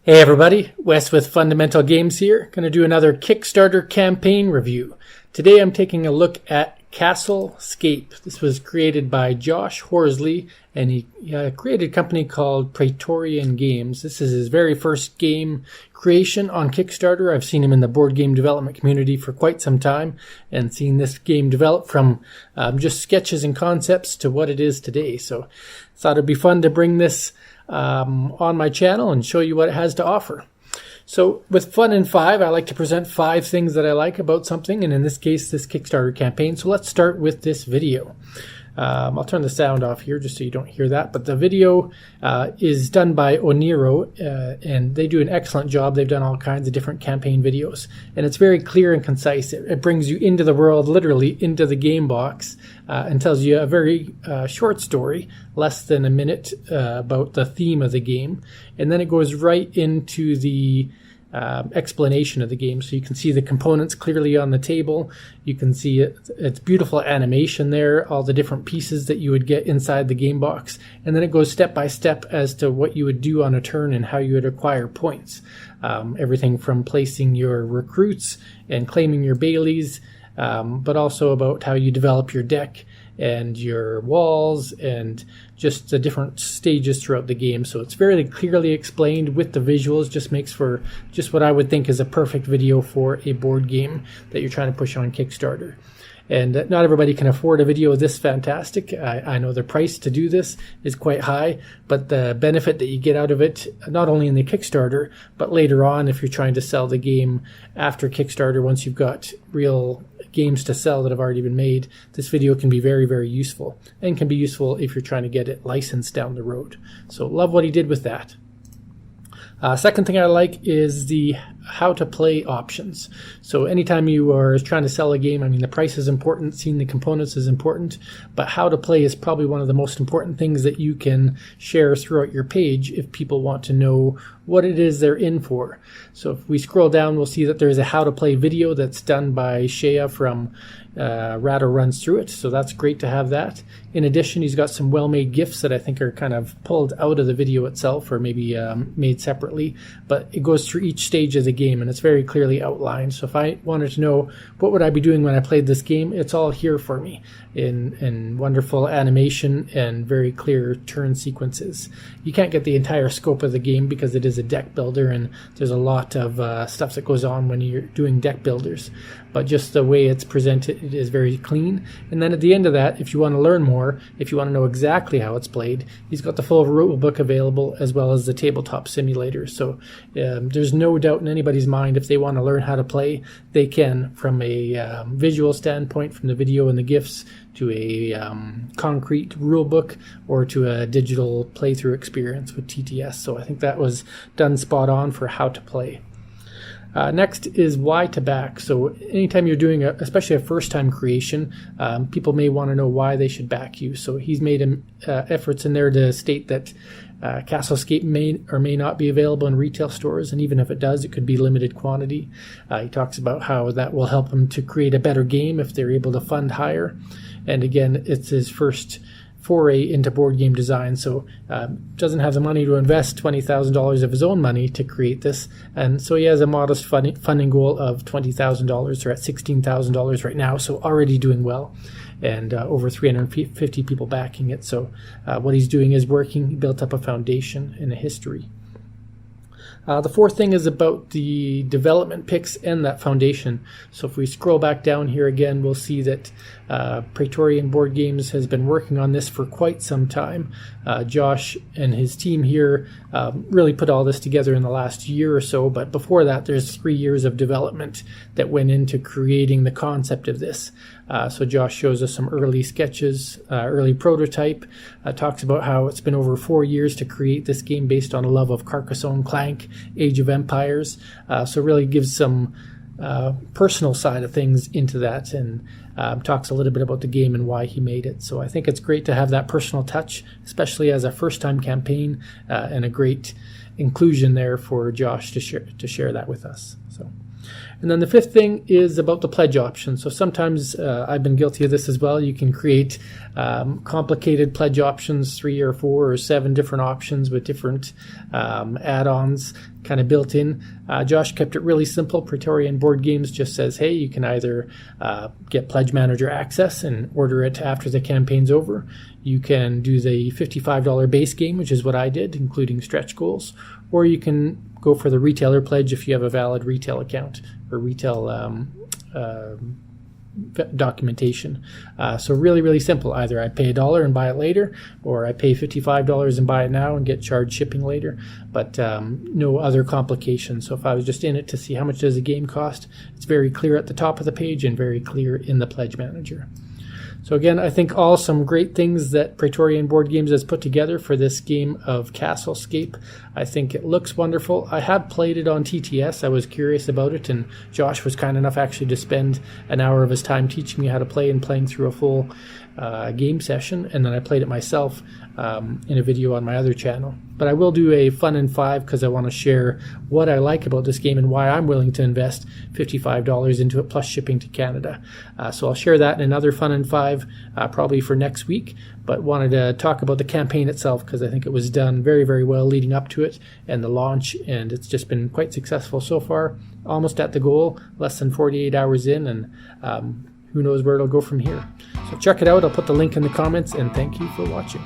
Hey everybody, Wes with Fundamental Games here. Going to do another Kickstarter campaign review. Today I'm taking a look at CastleScape. This was created by Josh Horsley, and he created a company called Praetorian Games. This is his very first game creation on Kickstarter. I've seen him in the board game development community for quite some time and seen this game develop from just sketches and concepts to what it is today. So I thought it'd be fun to bring this on my channel and show you what it has to offer. So with Fun in 5, I like to present 5 things that I like about something, and in this case, this Kickstarter campaign. So let's start with this video. I'll turn the sound off here just so you don't hear that, but the video is done by Oniro, and they do an excellent job. They've done all kinds of different campaign videos, and it's very clear and concise. It brings you into the world, literally into the game box, and tells you a very short story, less than a minute, about the theme of the game, and then it goes right into the explanation of the game. So you can see the components clearly on the table. You can see it's beautiful animation there, all the different pieces that you would get inside the game box. And then it goes step by step as to what you would do on a turn and how you would acquire points. Everything from placing your recruits and claiming your Baileys, but also about how you develop your deck and your walls and just the different stages throughout the game. So it's very clearly explained with the visuals. Just makes for just what I would think is a perfect video for a board game that you're trying to push on Kickstarter. And not everybody can afford a video this fantastic. I know the price to do this is quite high, but the benefit that you get out of it, not only in the Kickstarter, but later on if you're trying to sell the game after Kickstarter, once you've got real games to sell that have already been made, this video can be very, very useful, and can be useful if you're trying to get it licensed down the road. So love what he did with that. Second thing I like is the how to play options. So anytime you are trying to sell a game, I mean, the price is important, seeing the components is important, but how to play is probably one of the most important things that you can share throughout your page if people want to know what it is they're in for. So if we scroll down, we'll see that there's a how to play video that's done by Shea from Rattle Runs Through It. So that's great to have that. In addition, he's got some well-made GIFs that I think are kind of pulled out of the video itself, or maybe made separately, but it goes through each stage of the game and it's very clearly outlined. So if I wanted to know what would I be doing when I played this game, it's all here for me in wonderful animation and very clear turn sequences. You can't get the entire scope of the game because it is a deck builder and there's a lot of stuff that goes on when you're doing deck builders, but just the way it's presented, it is very clean. And then at the end of that, if you want to learn more, if you want to know exactly how it's played, he's got the full rule book available as well as the tabletop simulator. So there's no doubt in anybody's mind, if they want to learn how to play, they can, from a visual standpoint, from the video and the GIFs, to a concrete rule book, or to a digital playthrough experience with TTS. So I think that was done spot on for how to play. Next is why to back. So anytime you're doing, especially a first-time creation, people may want to know why they should back you. So he's made efforts in there to state that CastleScape may or may not be available in retail stores, and even if it does, it could be limited quantity. He talks about how that will help them to create a better game if they're able to fund higher. And again, it's his first foray into board game design, so doesn't have the money to invest $20,000 of his own money to create this, and so he has a modest funding goal of $20,000. They're at $16,000 right now, so already doing well, and over 350 people backing it. So what he's doing is working. He built up a foundation and a history. The fourth thing is about the development picks and that foundation. So if we scroll back down here again, we'll see that Praetorian Board Games has been working on this for quite some time. Josh and his team here really put all this together in the last year or so, but before that there's 3 years of development that went into creating the concept of this. So Josh shows us some early sketches, early prototype, talks about how it's been over 4 years to create this game based on a love of Carcassonne, Clank, Age of Empires. So really gives some personal side of things into that, and talks a little bit about the game and why he made it. So I think it's great to have that personal touch, especially as a first-time campaign, and a great inclusion there for Josh to share that with us. So, And then the fifth thing is about the pledge option. So sometimes I've been guilty of this as well. You can create complicated pledge options, 3 or 4 or 7 different options with different add-ons kind of built in. Josh kept it really simple. Praetorian Board Games just says, hey, you can either get Pledge Manager access and order it after the campaign's over. You can do the $55 base game, which is what I did, including stretch goals, or you can go for the retailer pledge if you have a valid retail account or retail documentation. So really simple. Either I pay $1 and buy it later, or I pay $55 and buy it now and get charged shipping later, but no other complications. So if I was just in it to see how much does a game cost, it's very clear at the top of the page and very clear in the Pledge Manager. So again, I think all some great things that Praetorian Board Games has put together for this game of CastleScape. I think it looks wonderful. I have played it on TTS. I was curious about it, and Josh was kind enough actually to spend an hour of his time teaching me how to play and playing through a full game session, and then I played it myself in a video on my other channel. But I will do a Fun in 5 because I want to share what I like about this game and why I'm willing to invest $55 into it plus shipping to Canada. So I'll share that in another Fun in 5 probably for next week, but wanted to talk about the campaign itself because I think it was done very well leading up to it and the launch, and it's just been quite successful so far. Almost at the goal, less than 48 hours in, and who knows where it'll go from here. So check it out. I'll put the link in the comments, and thank you for watching.